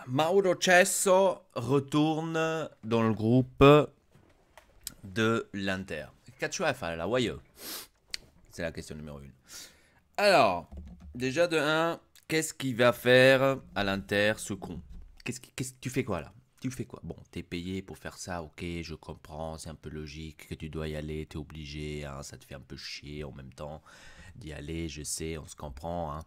Mauro Cesso retourne dans le groupe de l'Inter. Qu'est-ce que tu vas faire là, voyeux? C'est la question numéro une. Alors, déjà de un, qu'est-ce qu'il va faire à l'Inter, ce con? Tu fais quoi là? Tu fais quoi? Bon, t'es payé pour faire ça, ok, je comprends, c'est un peu logique que tu dois y aller, t'es obligé, hein, ça te fait un peu chier en même temps d'y aller, je sais, on se comprend, hein.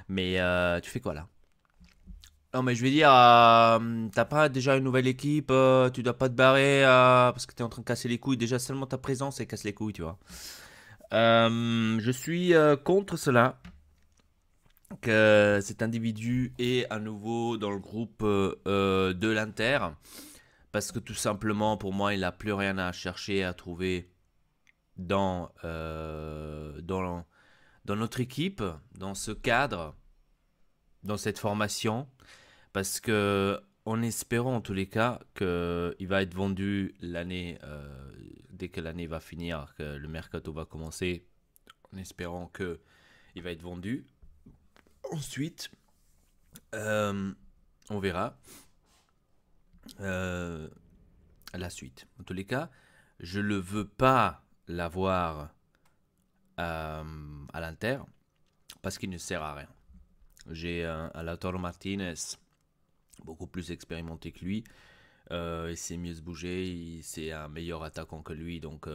Mais tu fais quoi là? Non, mais je veux dire, t'as pas déjà une nouvelle équipe, tu dois pas te barrer parce que t'es en train de casser les couilles. Déjà, seulement ta présence, elle casse les couilles, tu vois. Je suis contre cela, que cet individu est à nouveau dans le groupe de l'Inter, parce que tout simplement, pour moi, il n'a plus rien à chercher à trouver dans, dans notre équipe, dans ce cadre, dans cette formation. Parce que, en espérant en tous les cas qu'il va être vendu l'année, dès que l'année va finir, que le mercato va commencer, en espérant qu'il va être vendu. Ensuite, euh, on verra euh, la suite. En tous les cas, je ne veux pas l'avoir à l'Inter parce qu'il ne sert à rien. J'ai un Lautaro Martinez beaucoup plus expérimenté que lui. Il sait mieux se bouger, c'est un meilleur attaquant que lui, donc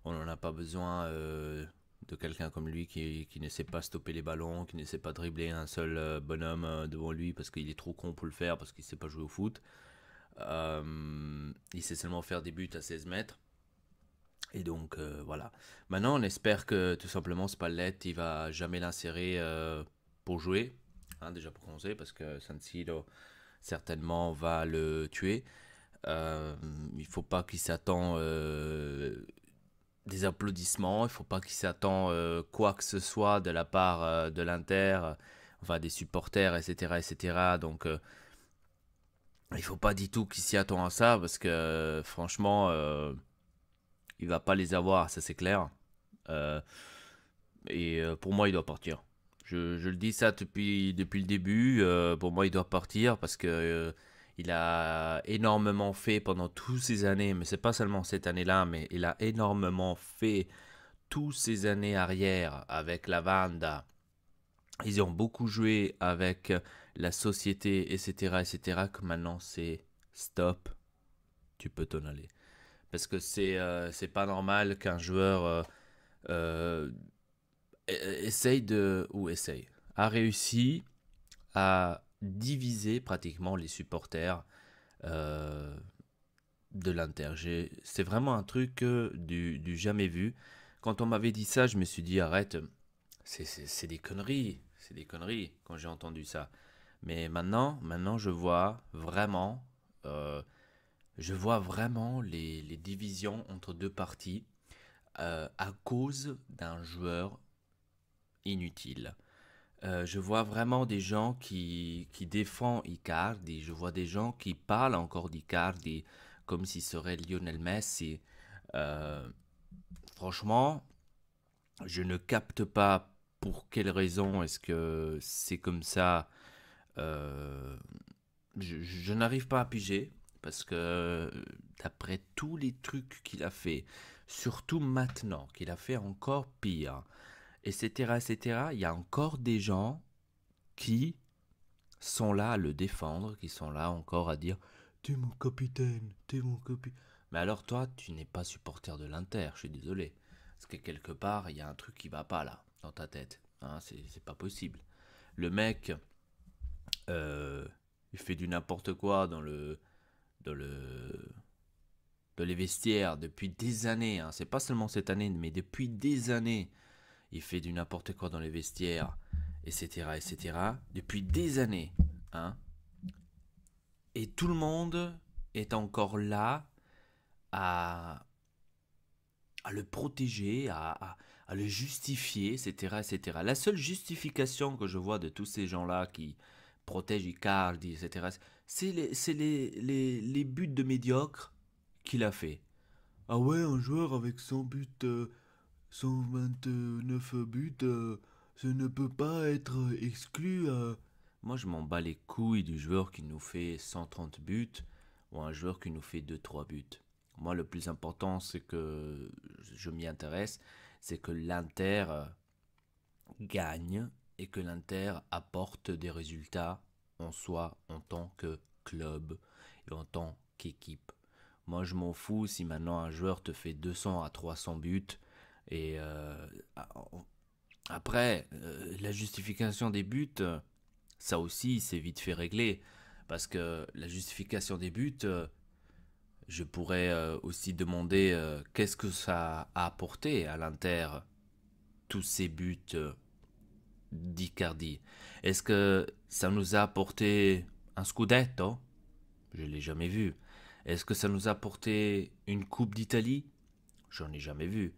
on n'en a pas besoin de quelqu'un comme lui qui ne sait pas stopper les ballons, qui ne sait pas dribbler un seul bonhomme devant lui parce qu'il est trop con pour le faire, parce qu'il ne sait pas jouer au foot. Il sait seulement faire des buts à 16 mètres. Et donc voilà. Maintenant, on espère que tout simplement Spalletti il va jamais l'insérer pour jouer, hein, déjà pour commencer, parce que San Siro certainement va le tuer. Il faut pas qu'il s'attend des applaudissements, il faut pas qu'il s'attend quoi que ce soit de la part de l'Inter, enfin des supporters, etc., etc. Donc il faut pas du tout qu'il s'y attend à ça parce que franchement, il va pas les avoir, ça c'est clair. Euh, pour moi, il doit partir. Je le dis ça depuis le début. Pour moi, il doit partir parce que il a énormément fait pendant toutes ces années, mais c'est pas seulement cette année-là, mais il a énormément fait toutes ces années arrière avec la Vanda. Ils ont beaucoup joué avec la société, etc., etc., que maintenant c'est stop, tu peux t'en aller. Parce que c'est pas normal qu'un joueur euh, essaye de, ou essaye, a réussi à diviser pratiquement les supporters euh, de l'Inter. C'est vraiment un truc du jamais vu. Quand on m'avait dit ça, je me suis dit arrête, c'est des conneries, c'est des conneries quand j'ai entendu ça. Mais maintenant euh, je vois vraiment les divisions entre deux parties à cause d'un joueur inutile. Je vois vraiment des gens qui défendent Icardi. Je vois des gens qui parlent encore d'Icardi comme s'il serait Lionel Messi. Euh, Franchement, je ne capte pas pour quelle raison est-ce que c'est comme ça. Euh, je n'arrive pas à piger parce que d'après tous les trucs qu'il a fait, surtout maintenant qu'il a fait encore pire, etc., etc., il y a encore des gens qui sont là à le défendre, qui sont là encore à dire t'es mon capitaine, t'es mon capitaine. Mais alors toi, tu n'es pas supporter de l'Inter, je suis désolé. Parce que quelque part, il y a un truc qui va pas là, dans ta tête. Hein, c'est pas possible. Le mec, euh, il fait du n'importe quoi dans le, dans les vestiaires depuis des années. Hein. C'est pas seulement cette année, mais depuis des années, il fait du n'importe quoi dans les vestiaires, etc., etc. Depuis des années. Hein. Et tout le monde est encore là à, à le protéger, à le justifier, etc., etc. La seule justification que je vois de tous ces gens-là qui protègent Icardi, etc., c'est les buts de médiocre qu'il a fait. Ah ouais, un joueur avec 100 buts, 129 buts, ça ne peut pas être exclu. Moi, je m'en bats les couilles du joueur qui nous fait 130 buts ou un joueur qui nous fait 2-3 buts. Moi, le plus important, c'est que je m'y intéresse, c'est que l'Inter gagne et que l'Inter apporte des résultats en soi en tant que club et en tant qu'équipe. Moi, je m'en fous si maintenant un joueur te fait 200 à 300 buts et après, la justification des buts, ça aussi, c'est vite fait régler. Parce que la justification des buts, je pourrais aussi demander qu'est-ce que ça a apporté à l'Inter, tous ces buts d'Icardi. Est-ce que ça nous a apporté un scudetto? Je ne l'ai jamais vu. Est-ce que ça nous a apporté une Coupe d'Italie? J'en ai jamais vu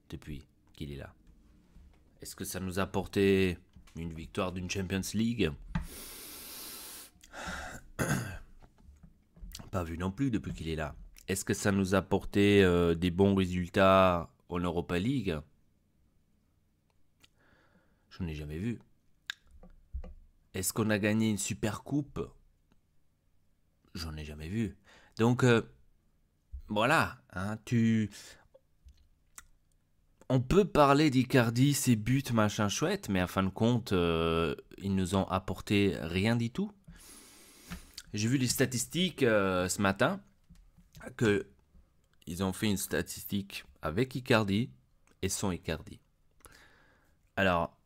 depuis qu'il est là. Est-ce que ça nous a apporté une victoire d'une Champions League? Pas vu non plus depuis qu'il est là. Est-ce que ça nous a apporté des bons résultats en Europa League? Je n'ai jamais vu. Est-ce qu'on a gagné une super coupe? J'en ai jamais vu. Donc voilà, hein, on peut parler d'Icardi, ses buts, machin chouette, mais en fin de compte, ils nous ont apporté rien du tout. J'ai vu les statistiques ce matin, que ils ont fait une statistique avec Icardi et sans Icardi. Alors,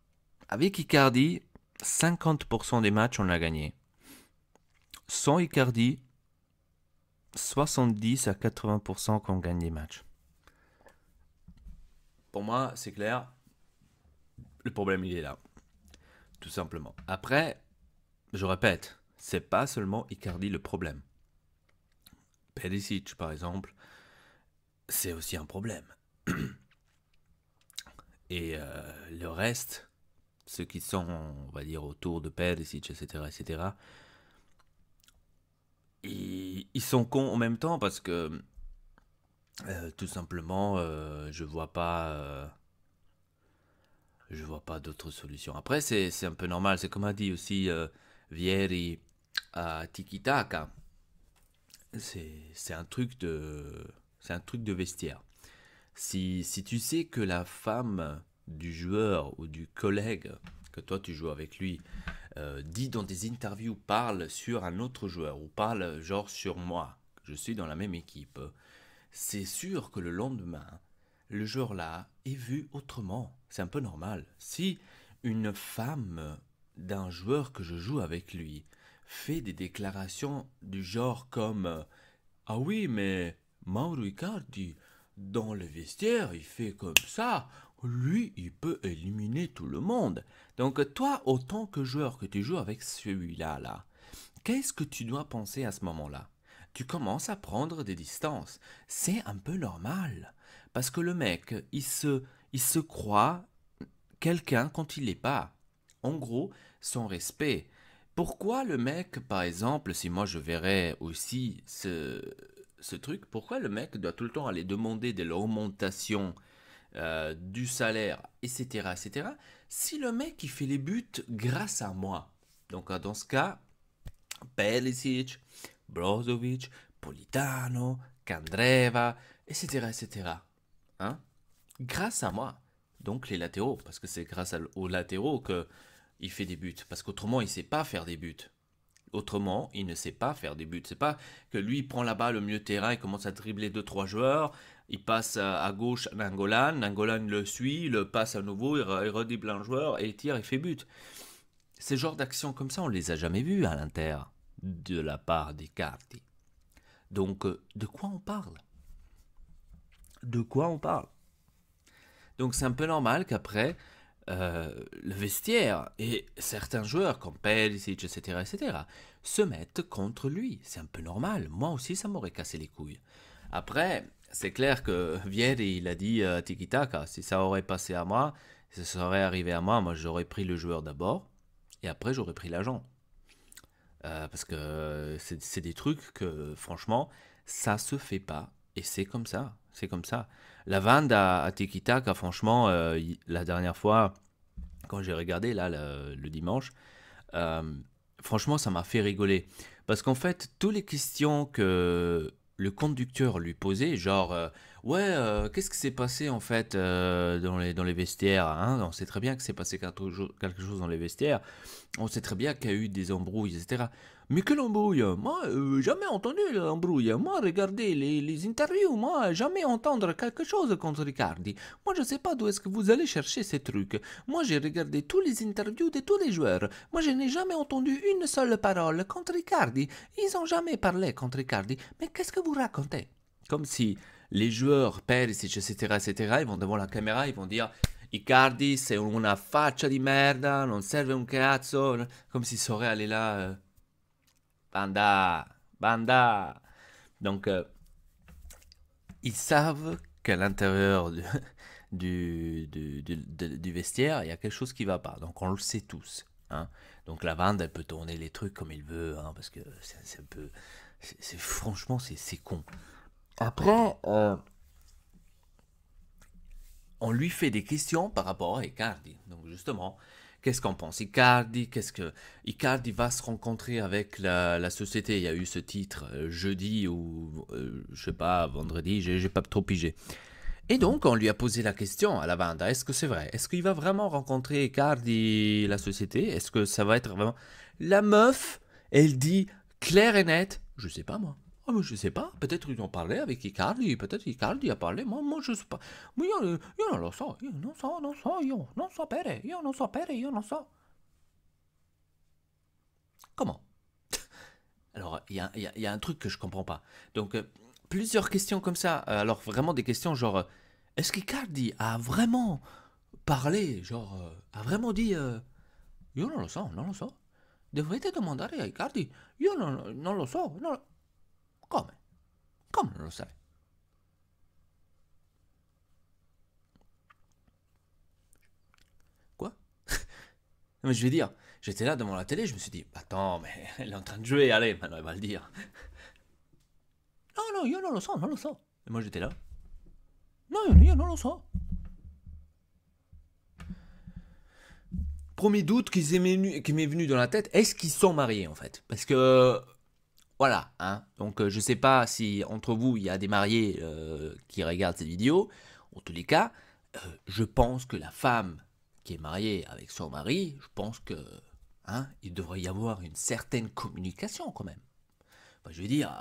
avec Icardi, 50% des matchs, on a gagné. Sans Icardi, 70 à 80% qu'on gagne les matchs. Pour moi, c'est clair, le problème, il est là. Tout simplement. Après, je répète, c'est pas seulement Icardi le problème. Perisic, par exemple, c'est aussi un problème. Et le reste, ceux qui sont, on va dire, autour de Perisic, etc., ils sont cons en même temps parce que tout simplement, je vois pas d'autre solution. Après, c'est un peu normal. C'est comme a dit aussi Vieri à Tiki Taka. C'est un truc de vestiaire. Si tu sais que la femme du joueur ou du collègue que toi tu joues avec lui dit dans des interviews, parle sur un autre joueur ou parle genre sur moi, que je suis dans la même équipe, c'est sûr que le lendemain, le joueur-là est vu autrement. C'est un peu normal. Si une femme d'un joueur que je joue avec lui fait des déclarations du genre comme ah oui, mais Mauro Icardi, dans le vestiaire, il fait comme ça. Lui, il peut éliminer tout le monde. Donc toi, autant que joueur que tu joues avec celui-là, là, qu'est-ce que tu dois penser à ce moment-là? Tu commences à prendre des distances. C'est un peu normal. Parce que le mec, il se croit quelqu'un quand il l'est pas. En gros, son respect. Pourquoi le mec, par exemple, si moi je verrais aussi ce truc, pourquoi le mec doit tout le temps aller demander de l'augmentation du salaire, etc., etc., si le mec il fait les buts grâce à moi? Donc dans ce cas, Perisic, Brozovic, Politano, Candreva, etc., etc. Hein? Grâce à moi. Donc les latéraux, parce que c'est grâce aux latéraux qu'il fait des buts. Parce qu'autrement, il ne sait pas faire des buts. Autrement, il ne sait pas faire des buts. C'est pas que lui, il prend la balle au milieu de terrain, il commence à dribbler deux trois joueurs, il passe à gauche à Nangolan, Nangolan le suit, il le passe à nouveau, il redribble un joueur et il tire, il fait but. Ces genres d'actions comme ça, on les a jamais vues à l'Inter de la part des Carti. Donc, de quoi on parle? De quoi on parle? Donc c'est un peu normal qu'après, le vestiaire et certains joueurs comme Perisic, etc., se mettent contre lui. C'est un peu normal. Moi aussi, ça m'aurait cassé les couilles. Après, c'est clair que Vieri, il a dit Tiki-Taka, si ça aurait passé à moi, si ça serait arrivé à moi, moi j'aurais pris le joueur d'abord et après j'aurais pris l'agent. Parce que c'est des trucs que, franchement, ça se fait pas. Et c'est comme ça. C'est comme ça. La Vande à Tiki Taka, franchement, la dernière fois, quand j'ai regardé, là, le dimanche, euh, franchement, ça m'a fait rigoler. Parce qu'en fait, toutes les questions que le conducteur lui posait, genre, ouais, qu'est-ce qui s'est passé en fait dans les vestiaires, hein? On sait très bien que s'est passé quelque chose dans les vestiaires. On sait très bien qu'il y a eu des embrouilles, etc. Mais quelle embrouille? Moi, jamais entendu l'embrouille. Moi, regardez les interviews, moi, jamais entendre quelque chose contre Ricardi. Moi, je sais pas d'où est-ce que vous allez chercher ces trucs. Moi, j'ai regardé tous les interviews de tous les joueurs. Moi, je n'ai jamais entendu une seule parole contre Ricardi. Ils ont jamais parlé contre Ricardi. Mais qu'est-ce que vous racontez? Comme si les joueurs, Perisic, etc., etc., ils vont devant la caméra, ils vont dire Icardi c'est una faccia di merda, non serve un cazzo, comme s'ils sauraient aller là, banda, banda. Donc, ils savent qu'à l'intérieur du vestiaire, il y a quelque chose qui va pas. Donc, on le sait tous. Hein. Donc, la bande, elle peut tourner les trucs comme il veut, hein, parce que c'est un peu. Franchement, c'est con. Après, on lui fait des questions par rapport à Icardi. Donc justement, qu'est-ce qu'on pense Icardi, qu'est-ce que Icardi va se rencontrer avec la société. Il y a eu ce titre jeudi ou je sais pas vendredi, j'ai pas trop pigé. Et donc on lui a posé la question à la Vanda, est-ce que c'est vrai? Est-ce qu'il va vraiment rencontrer Icardi la société? Est-ce que ça va être vraiment la meuf? Elle dit clair et net, je sais pas moi. Ah, mais je sais pas, peut-être ils ont parlé avec Icardi, peut-être Icardi a parlé, moi je sais pas. Ma io non lo so, io non so pere, io non so. Comment? Alors, il y a un truc que je comprends pas. Donc, plusieurs questions comme ça. Alors, vraiment des questions genre, est-ce qu'Icardi a vraiment parlé, genre, a vraiment dit, io non lo so, non lo so. Dovete domandare a Icardi. Io non lo so. Come? Come non lo sai? Quoi? Mais je vais dire, j'étais là devant la télé, je me suis dit, attends, mais elle est en train de jouer, allez, maintenant elle va le dire. Non, non, io non lo so, non lo so. Et moi j'étais là. Non, io non lo so. Premier doute qui m'est venu dans la tête, est-ce qu'ils sont mariés en fait? Parce que, voilà, hein. Donc je sais pas si entre vous il y a des mariés qui regardent ces vidéos. En tous les cas, je pense que la femme qui est mariée avec son mari, je pense que, hein, il devrait y avoir une certaine communication quand même. Enfin, je veux dire,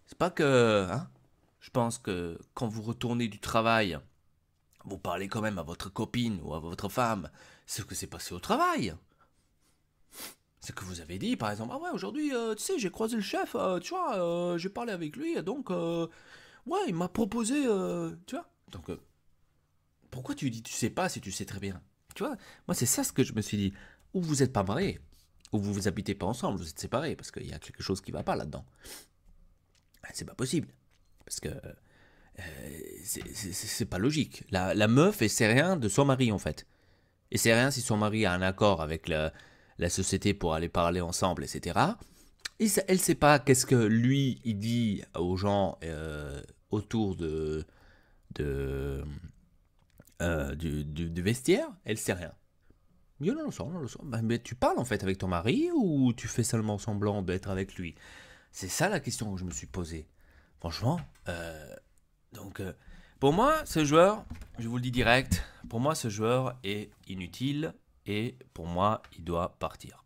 c'est pas que, hein, je pense que quand vous retournez du travail, vous parlez quand même à votre copine ou à votre femme ce que s'est passé au travail. Ce que vous avez dit, par exemple, ah ouais, aujourd'hui, tu sais, j'ai croisé le chef, tu vois, j'ai parlé avec lui, donc, ouais, il m'a proposé, tu vois. Donc, pourquoi tu dis tu sais pas si tu sais très bien? Tu vois, moi, c'est ça ce que je me suis dit. Ou vous n'êtes pas mariés, ou vous habitez pas ensemble, vous êtes séparés, parce qu'il y a quelque chose qui va pas là-dedans. C'est pas possible. Parce que c'est pas logique. La meuf, elle sait rien de son mari, en fait. Et c'est rien si son mari a un accord avec la société pour aller parler ensemble, etc. Et ça, elle sait pas qu'est-ce que lui, il dit aux gens autour de, du vestiaire. Elle sait rien. Mais non, non, non, non. Mais tu parles en fait avec ton mari ou tu fais seulement semblant d'être avec lui? C'est ça la question que je me suis posée. Franchement, donc, pour moi, ce joueur, je vous le dis direct, pour moi, ce joueur est inutile et pour moi, il doit partir.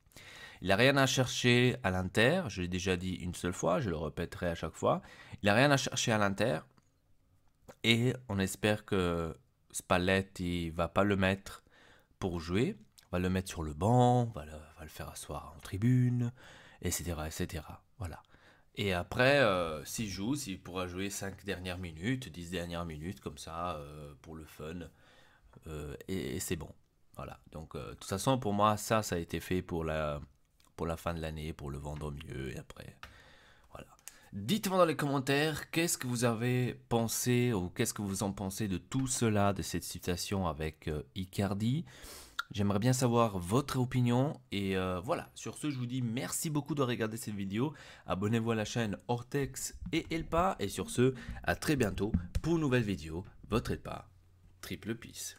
Il n'a rien à chercher à l'Inter, je l'ai déjà dit une seule fois, je le répéterai à chaque fois. Il n'a rien à chercher à l'Inter et on espère que Spalletti va pas le mettre pour jouer, va le mettre sur le banc, va le faire asseoir en tribune, etc. etc. Voilà. Et après, s'il joue, s'il pourra jouer 5 dernières minutes, 10 dernières minutes, comme ça, pour le fun, et c'est bon. Voilà. Donc, de toute façon, pour moi, ça a été fait pour la fin de l'année, pour le vendre mieux, et après, voilà. Dites-moi dans les commentaires, qu'est-ce que vous avez pensé, ou qu'est-ce que vous en pensez de tout cela, de cette situation avec Icardi. J'aimerais bien savoir votre opinion et voilà, sur ce je vous dis merci beaucoup de regarder cette vidéo, abonnez-vous à la chaîne Ortex et Elpa et sur ce à très bientôt pour une nouvelle vidéo, votre Elpa, triple peace.